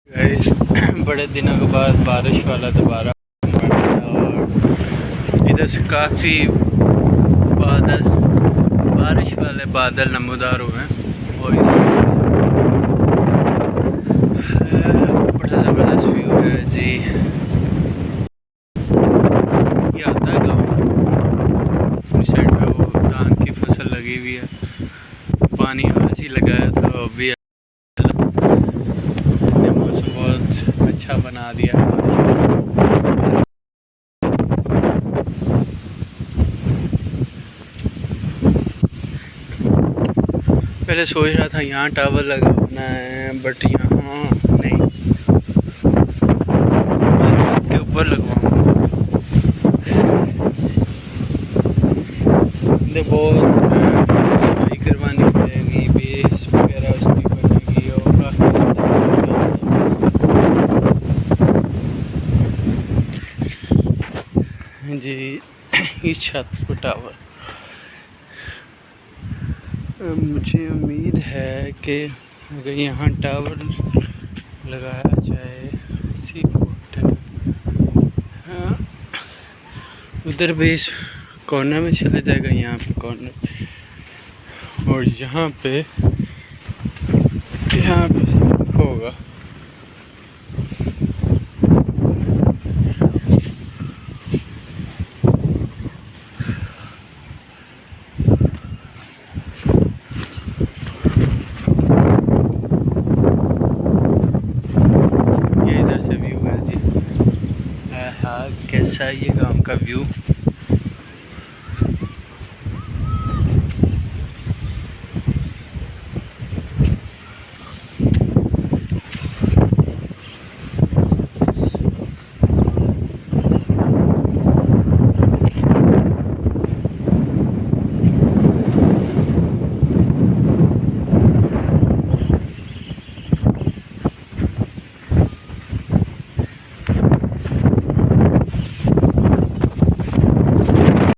Guys बड़े दिनों के बाद बारिश वाला दोबारा और इधर से काफ़ी बारिश वाले बादल नमूदार हुए हैं और बड़ा ज़बरदस्त व्यू है जी। ये आता है गाँव इस साइड पे, वो धान की फसल लगी हुई है, पानी आज ही लगाया था, अभी मौसम बहुत अच्छा बना दिया। पहले सोच रहा था यहाँ टावर लगाना है, बट यहाँ नहीं, के ऊपर लगवाऊंगा। बहुत सफाई करवानी पड़ेगी, बेस वगैरह उसकी बनेगी और काफ़ी जी। इस छत पर टावर, मुझे उम्मीद है कि अगर यहाँ टावर लगाया जाए इसी हाँ, उधर बेस कॉर्नर में चला जाएगा, यहाँ पे कॉर्नर, और यहाँ पे होगा। ये इधर से व्यू है जी। हाँ, कैसा ये गांव का व्यू।